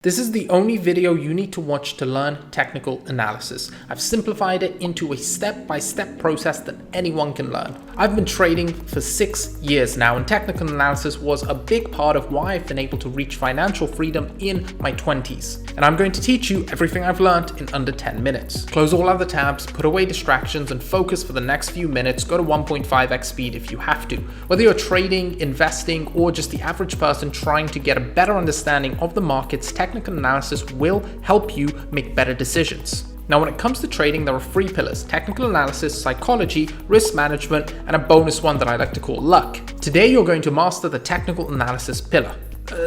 This is the only video you need to watch to learn technical analysis. I've simplified it into a step-by-step process that anyone can learn. I've been trading for 6 years now, and technical analysis was a big part of why I've been able to reach financial freedom in my 20s. And I'm going to teach you everything I've learned in under 10 minutes. Close all other tabs, put away distractions, and focus for the next few minutes. Go to 1.5x speed if you have to. Whether you're trading, investing, or just the average person trying to get a better understanding of the markets, technical analysis will help you make better decisions. Now, when it comes to trading, there are 3 pillars: technical analysis, psychology, risk management, and a bonus one that I like to call luck. Today, you're going to master the technical analysis pillar.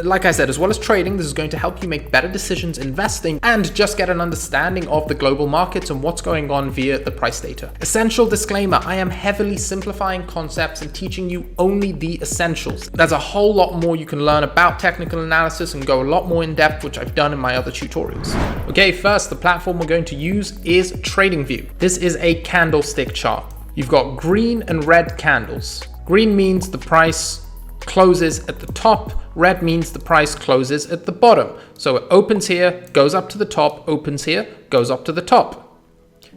Like I said, as well as trading, this is going to help you make better decisions investing and just get an understanding of the global markets and what's going on via the price data. Essential disclaimer, I am heavily simplifying concepts and teaching you only the essentials. There's a whole lot more you can learn about technical analysis and go a lot more in depth, which I've done in my other tutorials. Okay, first, the platform we're going to use is TradingView. This is a candlestick chart. You've got green and red candles. Green means the price closes at the top, red means the price closes at the bottom. So it opens here, goes up to the top, opens here, goes up to the top.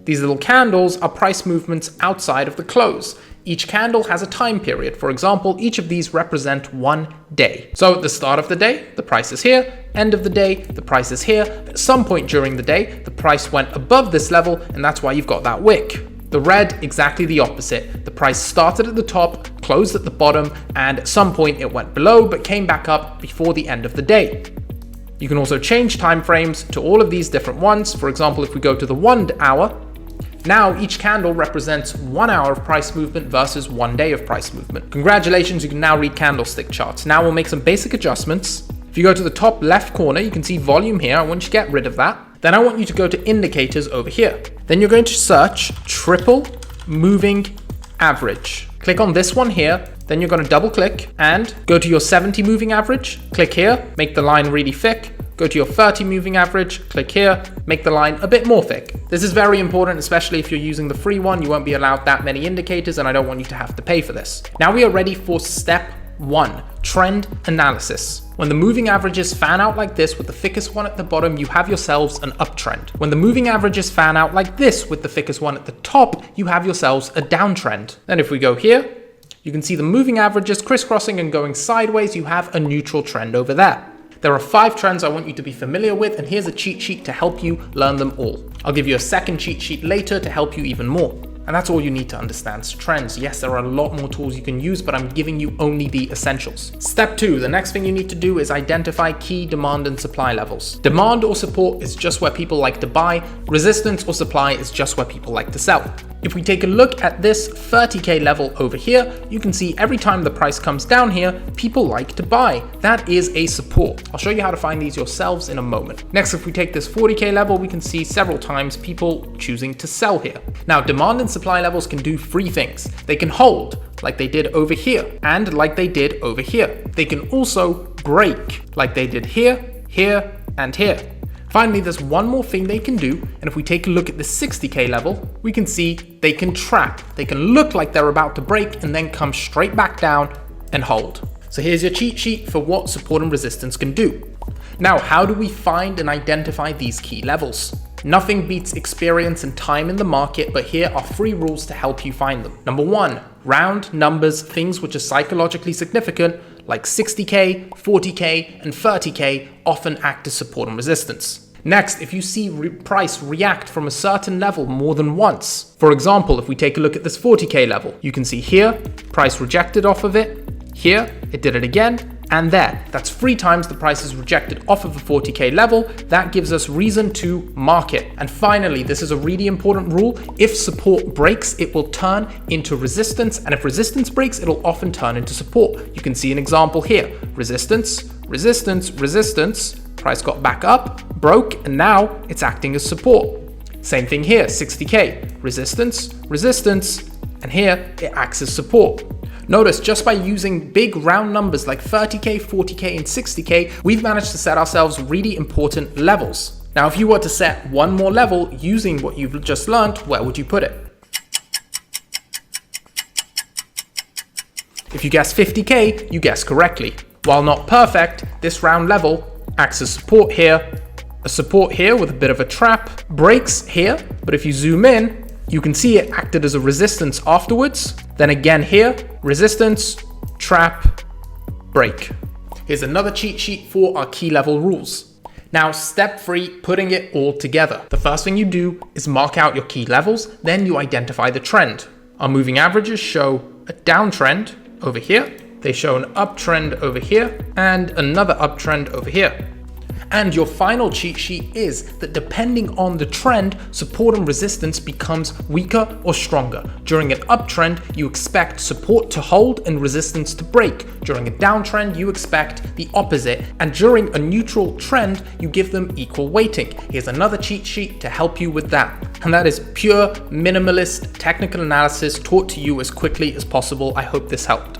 These little candles are price movements outside of the close. Each candle has a time period. For example, each of these represent 1 day. So at the start of the day, the price is here. End of the day, the price is here. At some point during the day, the price went above this level, and that's why you've got that wick. The red, exactly the opposite. The price started at the top, closed at the bottom, and at some point it went below but came back up before the end of the day. You can also change time frames to all of these different ones. For example, if we go to the 1 hour, now each candle represents 1 hour of price movement versus 1 day of price movement. Congratulations, you can now read candlestick charts. Now we'll make some basic adjustments. If you go to the top left corner, you can see volume here. I want you to get rid of that. Then I want you to go to indicators over here. Then you're going to search triple moving average. Click on this one here. Then you're going to double click and go to your 70 moving average. Click here, make the line really thick. Go to your 30 moving average, click here, make the line a bit more thick. This is very important, especially if you're using the free one. You won't be allowed that many indicators, and I don't want you to have to pay for this. Now we are ready for step 1, trend analysis. When the moving averages fan out like this with the thickest one at the bottom, you have yourselves an uptrend. When the moving averages fan out like this with the thickest one at the top, you have yourselves a downtrend. Then if we go here, you can see the moving averages crisscrossing and going sideways. You have a neutral trend over there. There are 5 trends I want you to be familiar with, and here's a cheat sheet to help you learn them all. I'll give you a second cheat sheet later to help you even more. And that's all you need to understand trends. Yes, there are a lot more tools you can use, but I'm giving you only the essentials. Step 2, the next thing you need to do is identify key demand and supply levels. Demand or support is just where people like to buy. Resistance or supply is just where people like to sell. If we take a look at this 30K level over here, you can see every time the price comes down here, people like to buy. That is a support. I'll show you how to find these yourselves in a moment. Next, if we take this 40K level, we can see several times people choosing to sell here. Now, demand and supply levels can do 3 things. They can hold, like they did over here, and like they did over here. They can also break, like they did here, here, and here. Finally, there's one more thing they can do, and if we take a look at the 60K level, we can see they can trap. They can look like they're about to break and then come straight back down and hold. So here's your cheat sheet for what support and resistance can do. Now, how do we find and identify these key levels? Nothing beats experience and time in the market, but here are 3 rules to help you find them. Number 1, round numbers, things which are psychologically significant, like 60K, 40K, and 30K often act as support and resistance. Next, if you see price react from a certain level more than once, for example, if we take a look at this 40K level, you can see here, price rejected off of it, here, it did it again, and there. That's 3 times the price is rejected off of the 40K level. That gives us reason to mark it. And finally, this is a really important rule. If support breaks, it will turn into resistance. And if resistance breaks, it'll often turn into support. You can see an example here. Resistance, resistance, resistance. Price got back up, broke, and now it's acting as support. Same thing here, 60K. Resistance, resistance, and here it acts as support. Notice just by using big round numbers like 30K, 40K, and 60K, we've managed to set ourselves really important levels. Now, if you were to set one more level using what you've just learned, where would you put it? If you guessed 50K, you guessed correctly. While not perfect, this round level acts as support here, a support here with a bit of a trap, breaks here, but if you zoom in, you can see it acted as a resistance afterwards. Then again here, resistance, trap, break. Here's another cheat sheet for our key level rules. Now, step 3, putting it all together. The first thing you do is mark out your key levels, then you identify the trend. Our moving averages show a downtrend over here, they show an uptrend over here, and another uptrend over here. And your final cheat sheet is that depending on the trend, support and resistance becomes weaker or stronger. During an uptrend, you expect support to hold and resistance to break. During a downtrend, you expect the opposite. And during a neutral trend, you give them equal weighting. Here's another cheat sheet to help you with that. And that is pure minimalist technical analysis taught to you as quickly as possible. I hope this helped.